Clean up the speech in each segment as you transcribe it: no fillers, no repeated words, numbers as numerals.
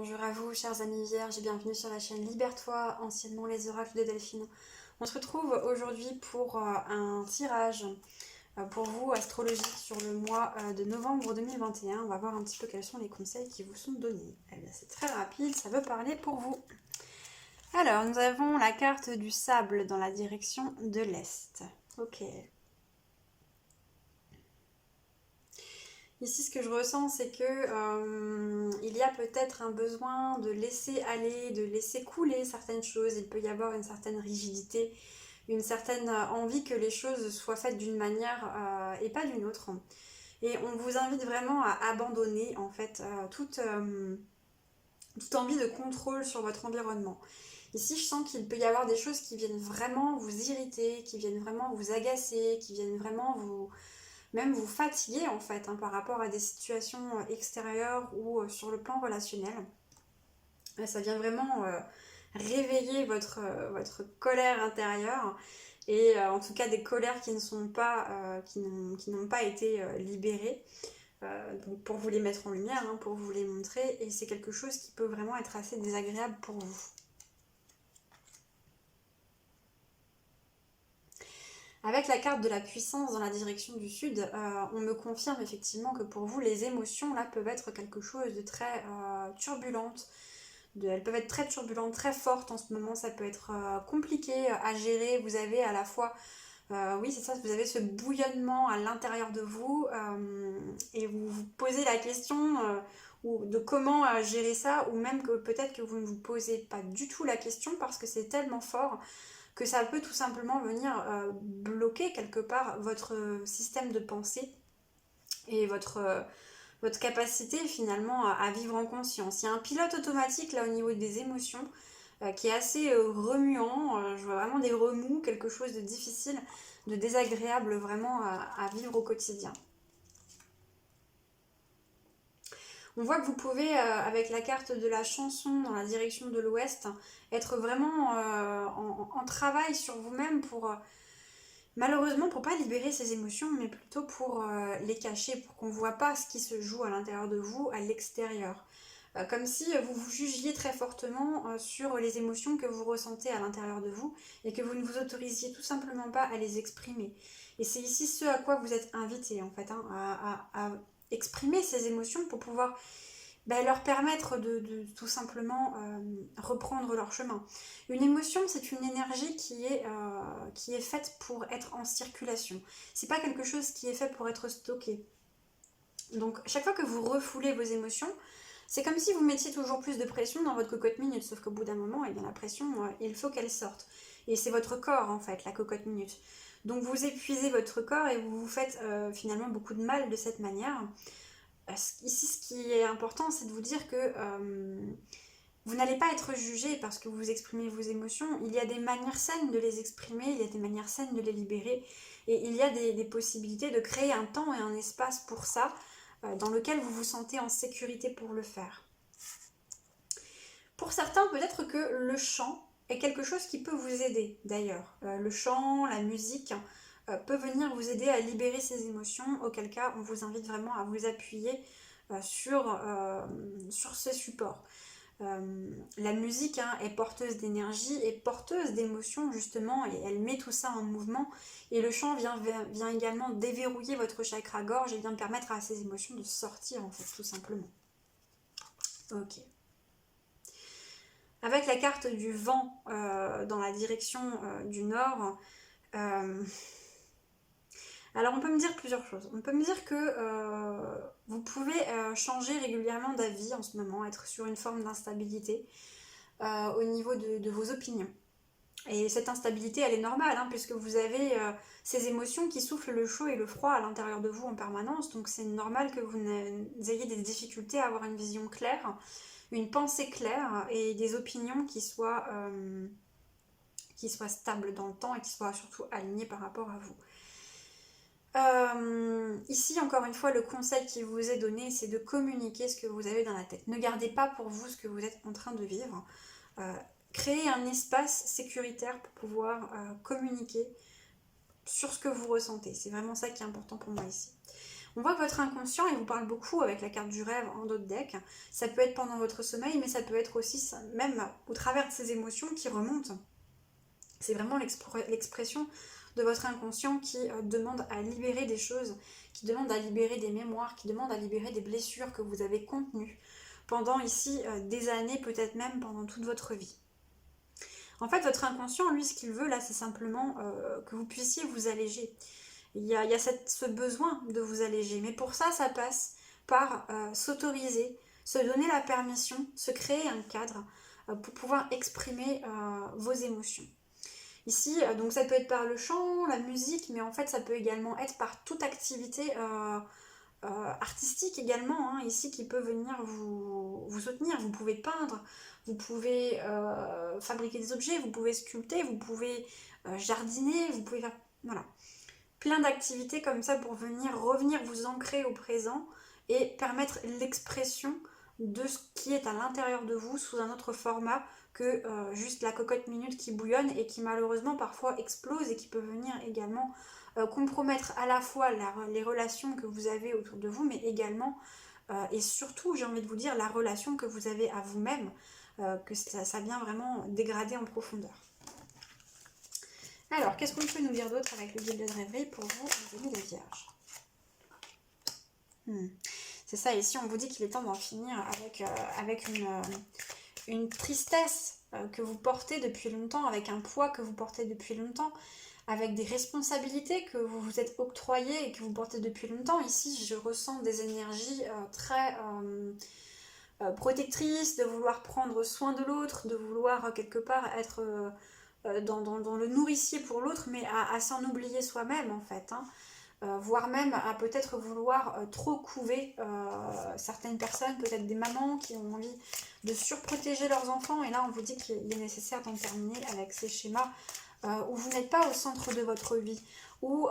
Bonjour à vous, chers amis vierges, et bienvenue sur la chaîne Libère-toi, anciennement les oracles de Delphine. On se retrouve aujourd'hui pour un tirage pour vous, astrologique, sur le mois de novembre 2021. On va voir un petit peu quels sont les conseils qui vous sont donnés. Eh bien, c'est très rapide, ça veut parler pour vous. Alors, nous avons la carte du sable dans la direction de l'Est. Ok. Ici, ce que je ressens, c'est que il y a peut-être un besoin de laisser aller, de laisser couler certaines choses. Il peut y avoir une certaine rigidité, une certaine envie que les choses soient faites d'une manière et pas d'une autre. Et on vous invite vraiment à abandonner en fait toute envie de contrôle sur votre environnement. Ici, je sens qu'il peut y avoir des choses qui viennent vraiment vous irriter, qui viennent vraiment vous agacer, qui viennent vraiment même vous fatiguer en fait par rapport à des situations extérieures ou sur le plan relationnel. Ça vient vraiment réveiller votre colère intérieure et en tout cas des colères qui ne sont pas qui n'ont pas été libérées. Donc pour vous les mettre en lumière, pour vous les montrer, et c'est quelque chose qui peut vraiment être assez désagréable pour vous. Avec la carte de la puissance dans la direction du sud, on me confirme effectivement que pour vous, les émotions là peuvent être quelque chose de très turbulente. Elles peuvent être très turbulentes, très fortes en ce moment. Ça peut être compliqué à gérer. Vous avez à la fois, oui c'est ça, vous avez ce bouillonnement à l'intérieur de vous et vous vous posez la question de comment gérer ça, ou même que peut-être que vous ne vous posez pas du tout la question parce que c'est tellement fort que ça peut tout simplement venir bloquer quelque part votre système de pensée et votre capacité finalement à vivre en conscience. Il y a un pilote automatique là au niveau des émotions qui est assez remuant. Je vois vraiment des remous, quelque chose de difficile, de désagréable vraiment à vivre au quotidien. On voit que vous pouvez, avec la carte de la chanson dans la direction de l'ouest, être vraiment en travail sur vous-même pour, malheureusement, pour pas libérer ces émotions, mais plutôt pour les cacher, pour qu'on ne voit pas ce qui se joue à l'intérieur de vous, à l'extérieur. Comme si vous vous jugiez très fortement sur les émotions que vous ressentez à l'intérieur de vous et que vous ne vous autorisiez tout simplement pas à les exprimer. Et c'est ici ce à quoi vous êtes invité en fait, à exprimer ces émotions pour pouvoir leur permettre de tout simplement reprendre leur chemin. Une émotion, c'est une énergie qui est faite pour être en circulation. C'est pas quelque chose qui est fait pour être stocké. Donc chaque fois que vous refoulez vos émotions, c'est comme si vous mettiez toujours plus de pression dans votre cocotte minute, sauf qu'au bout d'un moment, eh bien, la pression, il faut qu'elle sorte. Et c'est votre corps, en fait, la cocotte minute. Donc vous épuisez votre corps et vous vous faites finalement beaucoup de mal de cette manière. Ici, ce qui est important, c'est de vous dire que vous n'allez pas être jugé parce que vous exprimez vos émotions. Il y a des manières saines de les exprimer, il y a des manières saines de les libérer. Et il y a des possibilités de créer un temps et un espace pour ça, dans lequel vous vous sentez en sécurité pour le faire. Pour certains, peut-être que le chant est quelque chose qui peut vous aider d'ailleurs. Le chant, la musique peut venir vous aider à libérer ces émotions, auquel cas on vous invite vraiment à vous appuyer sur ce support. La musique est porteuse d'énergie et porteuse d'émotions justement, et elle met tout ça en mouvement, et le chant vient également déverrouiller votre chakra gorge et vient permettre à ces émotions de sortir en fait tout simplement. Ok. Avec la carte du vent dans la direction du nord, alors on peut me dire plusieurs choses. On peut me dire que vous pouvez changer régulièrement d'avis en ce moment, être sur une forme d'instabilité au niveau de vos opinions. Et cette instabilité, elle est normale, puisque vous avez ces émotions qui soufflent le chaud et le froid à l'intérieur de vous en permanence. Donc c'est normal que vous ayez des difficultés à avoir une vision claire, une pensée claire et des opinions qui soient stables dans le temps et qui soient surtout alignées par rapport à vous. Ici, encore une fois, le conseil qui vous est donné, c'est de communiquer ce que vous avez dans la tête. Ne gardez pas pour vous ce que vous êtes en train de vivre. Créez un espace sécuritaire pour pouvoir communiquer sur ce que vous ressentez. C'est vraiment ça qui est important pour moi ici. On voit que votre inconscient, il vous parle beaucoup avec la carte du rêve en dos de deck. Ça peut être pendant votre sommeil, mais ça peut être aussi même au travers de ces émotions qui remontent. C'est vraiment l'expression de votre inconscient qui demande à libérer des choses, qui demande à libérer des mémoires, qui demande à libérer des blessures que vous avez contenues pendant ici des années, peut-être même pendant toute votre vie. En fait, votre inconscient, lui, ce qu'il veut là, c'est simplement que vous puissiez vous alléger. Il y a ce besoin de vous alléger, mais pour ça, ça passe par s'autoriser, se donner la permission, se créer un cadre pour pouvoir exprimer vos émotions. Ici, donc ça peut être par le chant, la musique, mais en fait ça peut également être par toute activité artistique également, hein, ici qui peut venir vous soutenir. Vous pouvez peindre, vous pouvez fabriquer des objets, vous pouvez sculpter, vous pouvez jardiner, vous pouvez faire voilà, plein d'activités comme ça pour revenir vous ancrer au présent et permettre l'expression de ce qui est à l'intérieur de vous sous un autre format que juste la cocotte minute qui bouillonne et qui malheureusement parfois explose et qui peut venir également compromettre à la fois les relations que vous avez autour de vous, mais également et surtout, j'ai envie de vous dire, la relation que vous avez à vous-même, que ça vient vraiment dégrader en profondeur. Alors, qu'est-ce qu'on peut nous dire d'autre avec le guide de rêverie pour vous, les amis les vierges? C'est ça, ici on vous dit qu'il est temps d'en finir avec une tristesse que vous portez depuis longtemps, avec un poids que vous portez depuis longtemps, avec des responsabilités que vous vous êtes octroyées et que vous portez depuis longtemps. Ici, je ressens des énergies très protectrices, de vouloir prendre soin de l'autre, de vouloir quelque part être dans le nourricier pour l'autre, mais à s'en oublier soi-même en fait, hein. Voire même à peut-être vouloir trop couver certaines personnes, peut-être des mamans qui ont envie de surprotéger leurs enfants. Et là, on vous dit qu'il est nécessaire d'en terminer avec ces schémas où vous n'êtes pas au centre de votre vie, où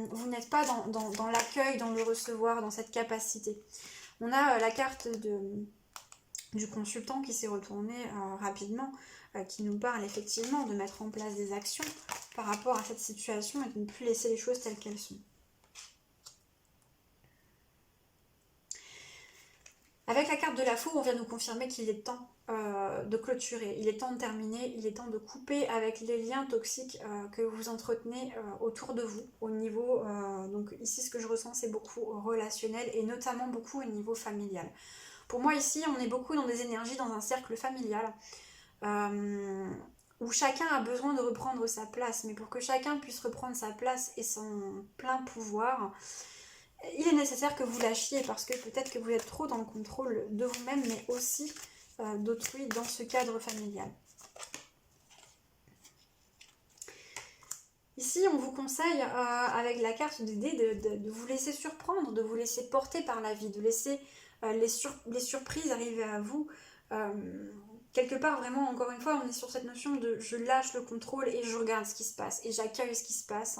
vous n'êtes pas dans l'accueil, dans le recevoir, dans cette capacité. On a la carte du consultant qui s'est retourné rapidement, qui nous parle effectivement de mettre en place des actions par rapport à cette situation et de ne plus laisser les choses telles qu'elles sont. Avec la carte de la foudre, on vient nous confirmer qu'il est temps de clôturer, il est temps de terminer, il est temps de couper avec les liens toxiques que vous entretenez autour de vous, au niveau, donc ici ce que je ressens c'est beaucoup relationnel et notamment beaucoup au niveau familial. Pour moi ici on est beaucoup dans des énergies dans un cercle familial où chacun a besoin de reprendre sa place, mais pour que chacun puisse reprendre sa place et son plein pouvoir, il est nécessaire que vous lâchiez parce que peut-être que vous êtes trop dans le contrôle de vous-même, mais aussi d'autrui dans ce cadre familial. Ici, on vous conseille, avec la carte des dés, de vous laisser surprendre, de vous laisser porter par la vie, de laisser les surprises arriver à vous. Quelque part, vraiment, encore une fois, on est sur cette notion de je lâche le contrôle et je regarde ce qui se passe, et j'accueille ce qui se passe,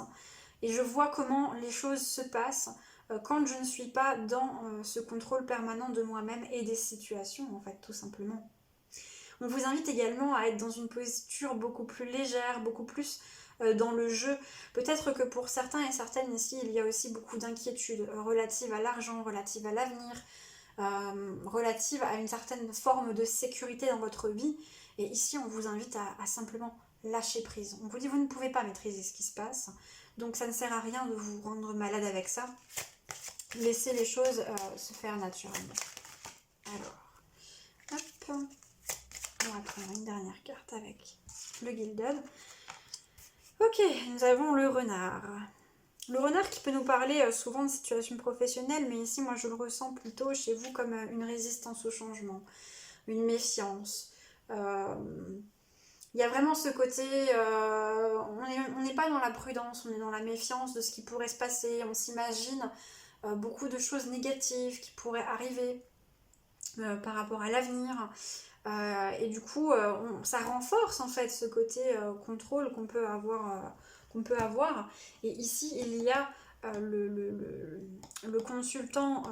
et je vois comment les choses se passent quand je ne suis pas dans ce contrôle permanent de moi-même et des situations, en fait, tout simplement. On vous invite également à être dans une posture beaucoup plus légère, beaucoup plus dans le jeu. Peut-être que pour certains et certaines ici, il y a aussi beaucoup d'inquiétudes relatives à l'argent, relatives à l'avenir, relatives à une certaine forme de sécurité dans votre vie. Et ici, on vous invite à simplement lâcher prise. On vous dit, vous ne pouvez pas maîtriser ce qui se passe, donc ça ne sert à rien de vous rendre malade avec ça. Laissez les choses se faire naturellement. Alors, hop, on va prendre une dernière carte avec le Gilded. Ok, nous avons le renard. Le renard qui peut nous parler souvent de situations professionnelles, mais ici, moi, je le ressens plutôt chez vous comme une résistance au changement, une méfiance. Il y a vraiment ce côté, on n'est pas dans la prudence, on est dans la méfiance de ce qui pourrait se passer, on s'imagine beaucoup de choses négatives qui pourraient arriver par rapport à l'avenir. Et du coup, ça renforce en fait ce côté contrôle qu'on peut avoir. Et ici, il y a le consultant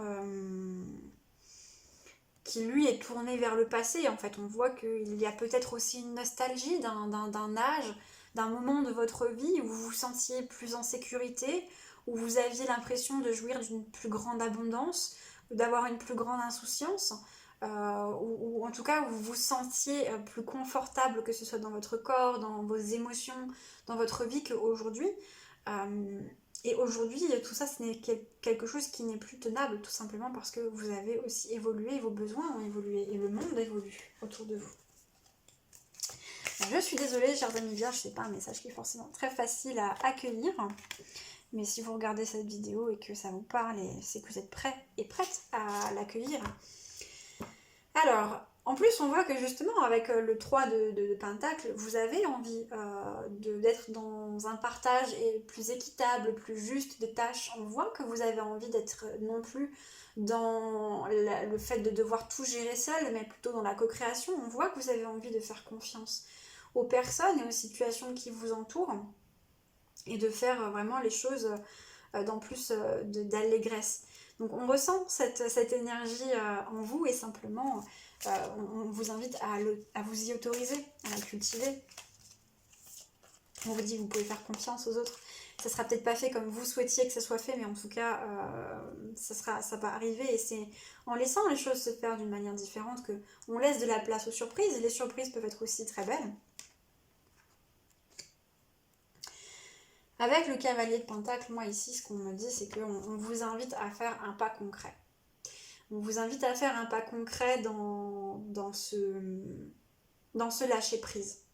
qui lui est tourné vers le passé. En fait, on voit qu'il y a peut-être aussi une nostalgie d'un âge, d'un moment de votre vie où vous vous sentiez plus en sécurité, où vous aviez l'impression de jouir d'une plus grande abondance, d'avoir une plus grande insouciance, ou en tout cas où vous vous sentiez plus confortable, que ce soit dans votre corps, dans vos émotions, dans votre vie qu'aujourd'hui. Et aujourd'hui, tout ça, ce n'est quelque chose qui n'est plus tenable, tout simplement parce que vous avez aussi évolué, vos besoins ont évolué, et le monde évolue autour de vous. Je suis désolée, chers amis vierges, c'est pas un message qui est forcément très facile à accueillir. Mais si vous regardez cette vidéo et que ça vous parle, c'est que vous êtes prêts et prêtes à l'accueillir. Alors, en plus, on voit que justement, avec le 3 de Pentacle, vous avez envie d'être dans un partage plus équitable, plus juste des tâches. On voit que vous avez envie d'être non plus dans le fait de devoir tout gérer seul, mais plutôt dans la co-création. On voit que vous avez envie de faire confiance aux personnes et aux situations qui vous entourent et de faire vraiment les choses dans plus d'allégresse. Donc on ressent cette énergie en vous et simplement on vous invite à vous y autoriser, à la cultiver. On vous dit que vous pouvez faire confiance aux autres. Ça sera peut-être pas fait comme vous souhaitiez que ça soit fait, mais en tout cas ça va arriver et c'est en laissant les choses se faire d'une manière différente que on laisse de la place aux surprises. Et les surprises peuvent être aussi très belles. Avec le cavalier de Pentacle, moi ici, ce qu'on me dit, c'est qu'on vous invite à faire un pas concret. On vous invite à faire un pas concret dans ce lâcher-prise.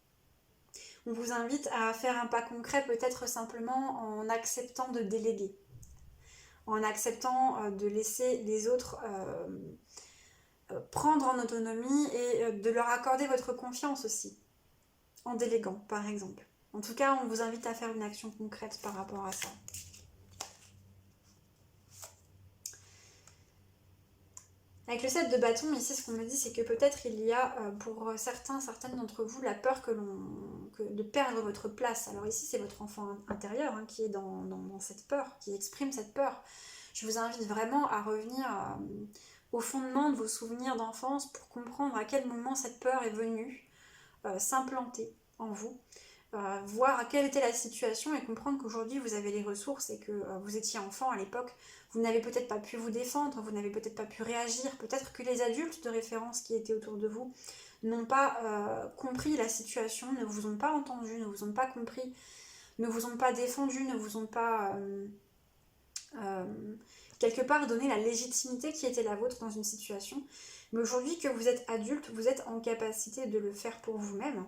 On vous invite à faire un pas concret peut-être simplement en acceptant de déléguer, en acceptant de laisser les autres prendre en autonomie et de leur accorder votre confiance aussi, en déléguant par exemple. En tout cas, on vous invite à faire une action concrète par rapport à ça. Avec le 7 de bâton, ici, ce qu'on me dit, c'est que peut-être il y a pour certaines d'entre vous la peur de perdre votre place. Alors ici, c'est votre enfant intérieur qui est dans cette peur, qui exprime cette peur. Je vous invite vraiment à revenir au fondement de vos souvenirs d'enfance pour comprendre à quel moment cette peur est venue s'implanter en vous. Voir quelle était la situation et comprendre qu'aujourd'hui vous avez les ressources et que vous étiez enfant à l'époque, vous n'avez peut-être pas pu vous défendre, vous n'avez peut-être pas pu réagir, peut-être que les adultes de référence qui étaient autour de vous n'ont pas compris la situation, ne vous ont pas entendu, ne vous ont pas compris, ne vous ont pas défendu, ne vous ont pas quelque part donné la légitimité qui était la vôtre dans une situation. Mais aujourd'hui que vous êtes adulte, vous êtes en capacité de le faire pour vous-même,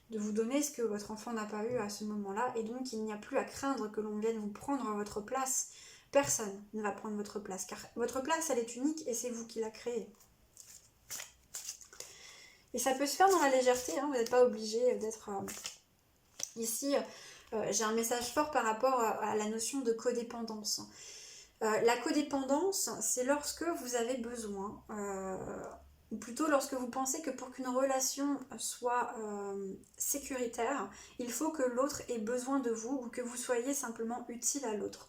de vous donner ce que votre enfant n'a pas eu à ce moment-là, et donc il n'y a plus à craindre que l'on vienne vous prendre à votre place. Personne ne va prendre votre place, car votre place, elle est unique et c'est vous qui la créez. Et ça peut se faire dans la légèreté, vous n'êtes pas obligé d'être... Ici, j'ai un message fort par rapport à la notion de codépendance. La codépendance, c'est lorsque vous avez besoin... ou plutôt lorsque vous pensez que pour qu'une relation soit sécuritaire, il faut que l'autre ait besoin de vous ou que vous soyez simplement utile à l'autre.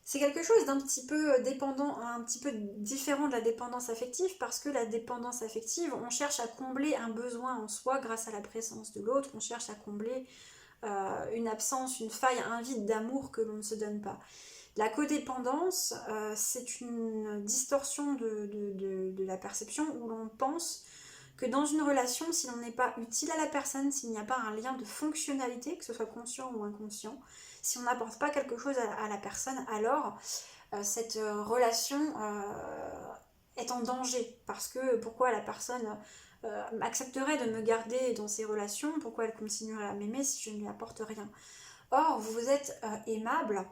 C'est quelque chose d'un petit peu dépendant, un petit peu différent de la dépendance affective, parce que la dépendance affective, on cherche à combler un besoin en soi grâce à la présence de l'autre, on cherche à combler une absence, une faille, un vide d'amour que l'on ne se donne pas. La codépendance, c'est une distorsion de la perception où l'on pense que dans une relation, si l'on n'est pas utile à la personne, s'il n'y a pas un lien de fonctionnalité, que ce soit conscient ou inconscient, si on n'apporte pas quelque chose à la personne, alors cette relation est en danger. Parce que pourquoi la personne accepterait de me garder dans ses relations, pourquoi elle continuerait à m'aimer si je ne lui apporte rien? Or, vous êtes aimable,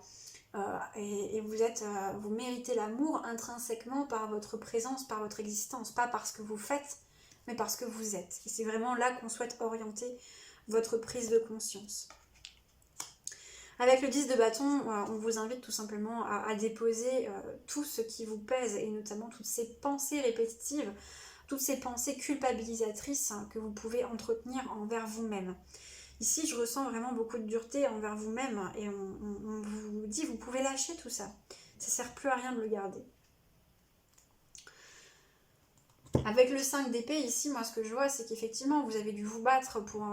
et vous méritez l'amour intrinsèquement par votre présence, par votre existence, pas parce que vous faites, mais parce que vous êtes. Et c'est vraiment là qu'on souhaite orienter votre prise de conscience. Avec le 10 de bâton, on vous invite tout simplement à déposer tout ce qui vous pèse, et notamment toutes ces pensées répétitives, toutes ces pensées culpabilisatrices que vous pouvez entretenir envers vous-même. Ici, je ressens vraiment beaucoup de dureté envers vous-même et on vous dit, vous pouvez lâcher tout ça. Ça ne sert plus à rien de le garder. Avec le 5 d'épée, ici, moi, ce que je vois, c'est qu'effectivement, vous avez dû vous battre pour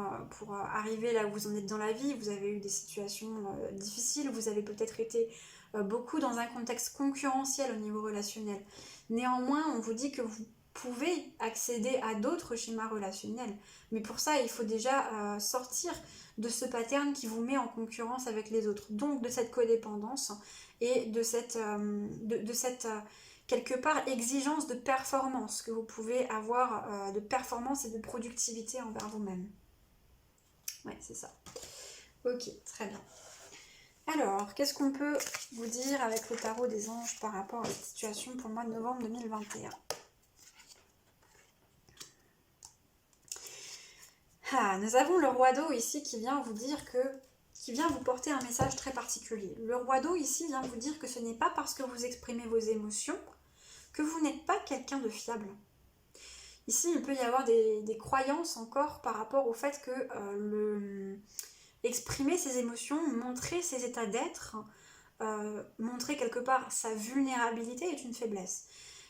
arriver là où vous en êtes dans la vie. Vous avez eu des situations difficiles. Vous avez peut-être été beaucoup dans un contexte concurrentiel au niveau relationnel. Néanmoins, on vous dit que vous pouvez accéder à d'autres schémas relationnels. Mais pour ça, il faut déjà sortir de ce pattern qui vous met en concurrence avec les autres. Donc, de cette codépendance et de cette quelque part exigence de performance que vous pouvez avoir, de performance et de productivité envers vous-même. Ouais, c'est ça. Ok, très bien. Alors, qu'est-ce qu'on peut vous dire avec le tarot des anges par rapport à cette situation pour le mois de novembre 2021? Nous avons le roi d'eau ici qui vient vous dire qui vient vous porter un message très particulier. Le roi d'eau ici vient vous dire que ce n'est pas parce que vous exprimez vos émotions que vous n'êtes pas quelqu'un de fiable. Ici, il peut y avoir des croyances encore par rapport au fait que exprimer ses émotions, montrer ses états d'être, montrer quelque part sa vulnérabilité est une faiblesse.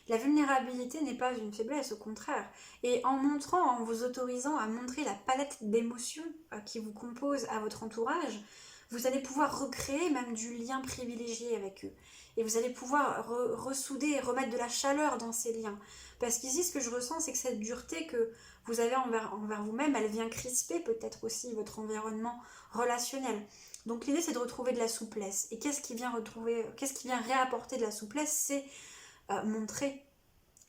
La vulnérabilité n'est pas une faiblesse, au contraire. Et en montrant, en vous autorisant à montrer la palette d'émotions qui vous compose à votre entourage, vous allez pouvoir recréer même du lien privilégié avec eux. Et vous allez pouvoir ressouder et remettre de la chaleur dans ces liens. Parce qu'ici, ce que je ressens, c'est que cette dureté que vous avez envers vous-même, elle vient crisper peut-être aussi votre environnement relationnel. Donc l'idée, c'est de retrouver de la souplesse. Et qu'est-ce qui vient réapporter de la souplesse? C'est montrer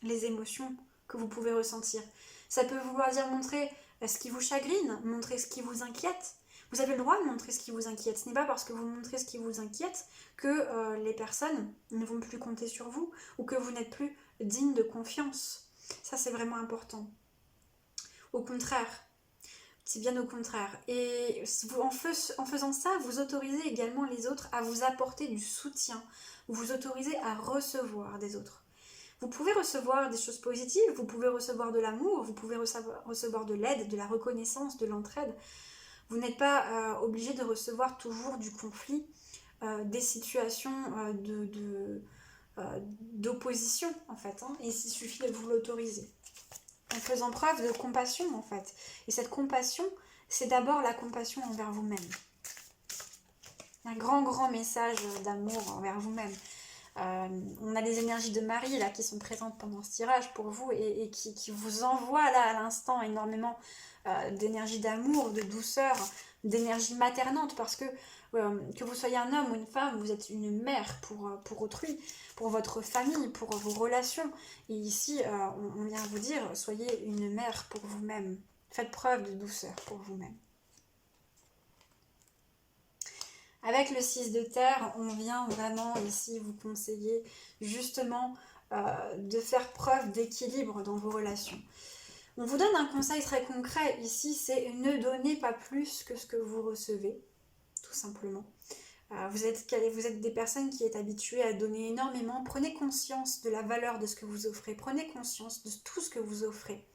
les émotions que vous pouvez ressentir. Ça peut vouloir dire montrer ce qui vous chagrine, montrer ce qui vous inquiète. Vous avez le droit de montrer ce qui vous inquiète. Ce n'est pas parce que vous montrez ce qui vous inquiète que les personnes ne vont plus compter sur vous ou que vous n'êtes plus digne de confiance. Ça, c'est vraiment important. Au contraire, c'est bien au contraire. Et en faisant ça, vous autorisez également les autres à vous apporter du soutien. Vous vous autorisez à recevoir des autres. Vous pouvez recevoir des choses positives, vous pouvez recevoir de l'amour, vous pouvez recevoir de l'aide, de la reconnaissance, de l'entraide. Vous n'êtes pas obligé de recevoir toujours du conflit, des situations d'opposition en fait. Et il suffit de vous l'autoriser. En faisant preuve de compassion en fait. Et cette compassion, c'est d'abord la compassion envers vous-même. Un grand message d'amour envers vous-même. On a les énergies de Marie là qui sont présentes pendant ce tirage pour vous et qui vous envoient là à l'instant énormément d'énergie d'amour, de douceur, d'énergie maternante parce que vous soyez un homme ou une femme, vous êtes une mère pour autrui, pour votre famille, pour vos relations. Et ici, on vient vous dire, soyez une mère pour vous-même. Faites preuve de douceur pour vous-même. Avec le 6 de terre, on vient vraiment ici vous conseiller justement de faire preuve d'équilibre dans vos relations. On vous donne un conseil très concret ici, c'est ne donnez pas plus que ce que vous recevez, tout simplement. Vous êtes des personnes qui êtes habituées à donner énormément. Prenez conscience de la valeur de ce que vous offrez. Prenez conscience de tout ce que vous offrez.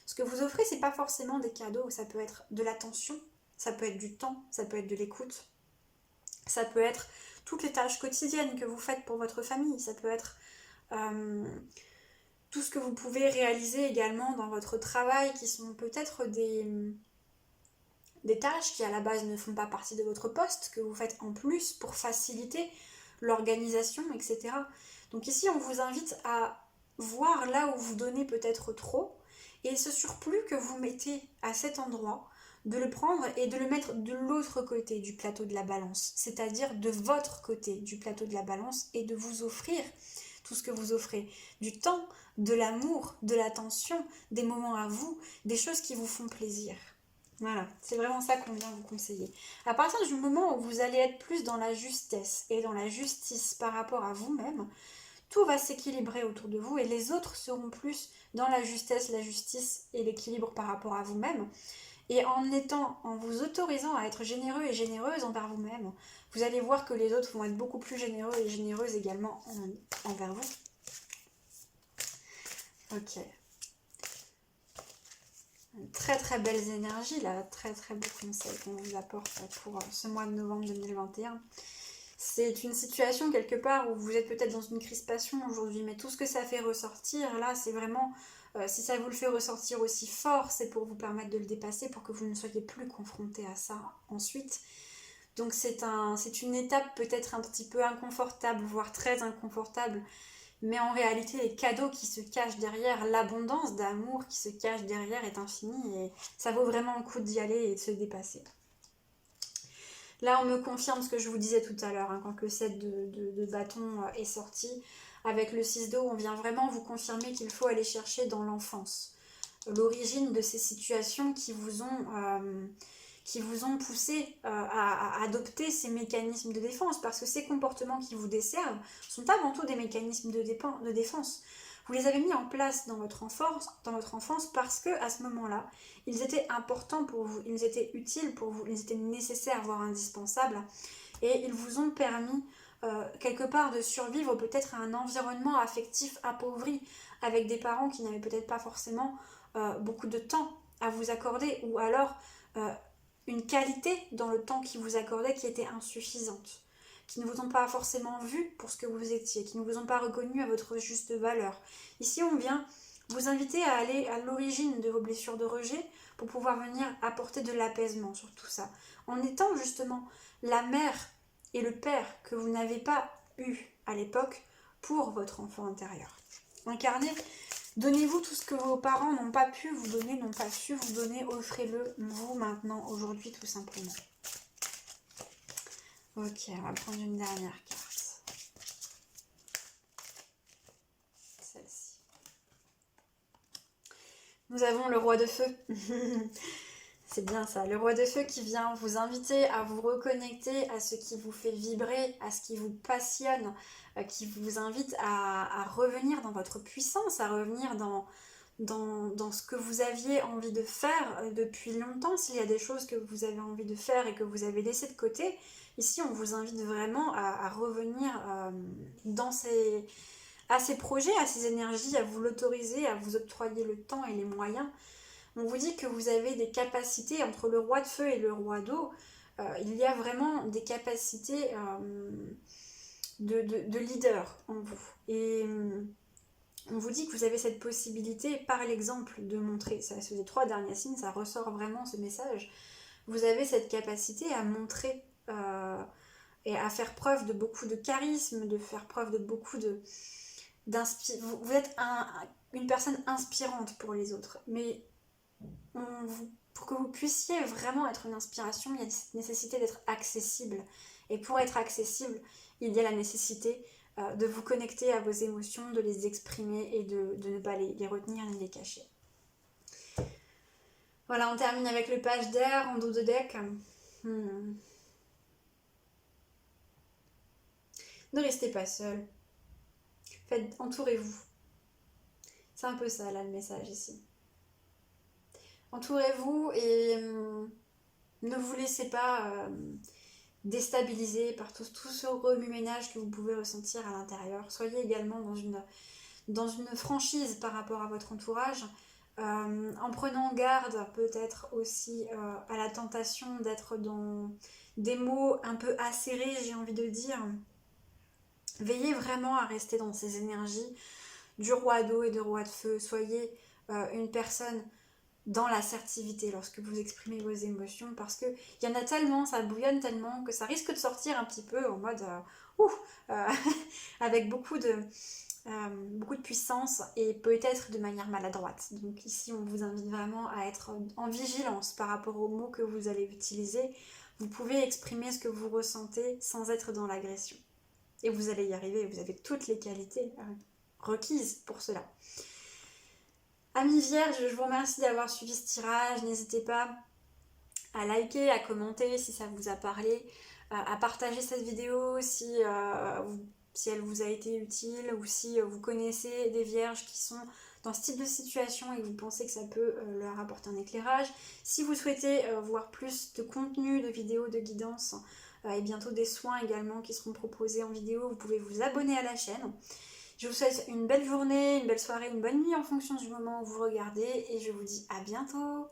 Ce que vous offrez, c'est pas forcément des cadeaux. Ça peut être de l'attention, ça peut être du temps, ça peut être de l'écoute. Ça peut être toutes les tâches quotidiennes que vous faites pour votre famille. Ça peut être tout ce que vous pouvez réaliser également dans votre travail qui sont peut-être des tâches qui à la base ne font pas partie de votre poste, que vous faites en plus pour faciliter l'organisation, etc. Donc ici, on vous invite à voir là où vous donnez peut-être trop et ce surplus que vous mettez à cet endroit, de le prendre et de le mettre de l'autre côté du plateau de la balance, c'est-à-dire de votre côté du plateau de la balance et de vous offrir tout ce que vous offrez, du temps, de l'amour, de l'attention, des moments à vous, des choses qui vous font plaisir. Voilà, c'est vraiment ça qu'on vient vous conseiller. À partir du moment où vous allez être plus dans la justesse et dans la justice par rapport à vous-même, tout va s'équilibrer autour de vous et les autres seront plus dans la justesse, la justice et l'équilibre par rapport à vous-même. Et en vous autorisant à être généreux et généreuse envers vous-même, vous allez voir que les autres vont être beaucoup plus généreux et généreuses également envers vous. Ok. Très belles énergies là, très beaux conseils qu'on vous apporte pour ce mois de novembre 2021. C'est une situation quelque part où vous êtes peut-être dans une crispation aujourd'hui, mais tout ce que ça fait ressortir là, c'est vraiment Si ça vous le fait ressortir aussi fort, c'est pour vous permettre de le dépasser, pour que vous ne soyez plus confronté à ça ensuite. Donc c'est une étape peut-être un petit peu inconfortable, voire très inconfortable, mais en réalité les cadeaux qui se cachent derrière, l'abondance d'amour qui se cache derrière est infinie et ça vaut vraiment le coup d'y aller et de se dépasser. Là on me confirme ce que je vous disais tout à l'heure, hein, quand le set de bâtons est sorti. Avec le 6 d'eau, on vient vraiment vous confirmer qu'il faut aller chercher dans l'enfance l'origine de ces situations qui vous ont poussé à adopter ces mécanismes de défense, parce que ces comportements qui vous desservent sont avant tout des mécanismes de défense. Vous les avez mis en place dans votre enfance parce que à ce moment-là, ils étaient importants pour vous, ils étaient utiles pour vous, ils étaient nécessaires, voire indispensables, et ils vous ont permis quelque part de survivre peut-être à un environnement affectif appauvri, avec des parents qui n'avaient peut-être pas forcément beaucoup de temps à vous accorder, ou alors une qualité dans le temps qu'ils vous accordaient qui était insuffisante, qui ne vous ont pas forcément vu pour ce que vous étiez, qui ne vous ont pas reconnu à votre juste valeur. Ici, on vient vous inviter à aller à l'origine de vos blessures de rejet pour pouvoir venir apporter de l'apaisement sur tout ça, en étant justement la mère et le père que vous n'avez pas eu à l'époque pour votre enfant intérieur. Incarnez, donnez-vous tout ce que vos parents n'ont pas pu vous donner, n'ont pas su vous donner, offrez-le vous maintenant, aujourd'hui, tout simplement. Ok, on va prendre une dernière carte. Celle-ci. Nous avons le roi de feu. C'est bien ça, le roi de feu qui vient vous inviter à vous reconnecter à ce qui vous fait vibrer, à ce qui vous passionne, qui vous invite à revenir dans votre puissance, à revenir dans ce que vous aviez envie de faire depuis longtemps. S'il y a des choses que vous avez envie de faire et que vous avez laissées de côté, ici on vous invite vraiment à revenir à ces projets, à ces énergies, à vous l'autoriser, à vous octroyer le temps et les moyens. On vous dit que vous avez des capacités entre le roi de feu et le roi d'eau. Il y a vraiment des capacités de leader en vous. Et on vous dit que vous avez cette possibilité par l'exemple de montrer. Ça, les 3 derniers signes, ça ressort vraiment ce message. Vous avez cette capacité à montrer et à faire preuve de beaucoup de charisme, de faire preuve de beaucoup vous êtes une personne inspirante pour les autres. Mais pour que vous puissiez vraiment être une inspiration, il y a cette nécessité d'être accessible. Et pour être accessible, il y a la nécessité de vous connecter à vos émotions, de les exprimer et de ne pas les retenir ni les cacher. Voilà, on termine avec le page d'air en dos de deck. Ne restez pas seul. Entourez-vous. C'est un peu ça là le message ici. Entourez-vous et ne vous laissez pas déstabiliser par tout ce remue-ménage que vous pouvez ressentir à l'intérieur. Soyez également dans une franchise par rapport à votre entourage, en prenant garde peut-être aussi à la tentation d'être dans des mots un peu acérés, j'ai envie de dire. Veillez vraiment à rester dans ces énergies du roi d'eau et de roi de feu. Soyez une personne dans l'assertivité lorsque vous exprimez vos émotions, parce que il y en a tellement, ça bouillonne tellement que ça risque de sortir un petit peu en mode avec beaucoup de puissance et peut-être de manière maladroite. Donc ici on vous invite vraiment à être en vigilance par rapport aux mots que vous allez utiliser. Vous pouvez exprimer ce que vous ressentez sans être dans l'agression et vous allez y arriver. Vous avez toutes les qualités requises pour cela. Amis vierges, je vous remercie d'avoir suivi ce tirage. N'hésitez pas à liker, à commenter si ça vous a parlé, à partager cette vidéo si elle vous a été utile, ou si vous connaissez des vierges qui sont dans ce type de situation et que vous pensez que ça peut leur apporter un éclairage. Si vous souhaitez voir plus de contenu, de vidéos, de guidance et bientôt des soins également qui seront proposés en vidéo, vous pouvez vous abonner à la chaîne. Je vous souhaite une belle journée, une belle soirée, une bonne nuit en fonction du moment où vous regardez et je vous dis à bientôt.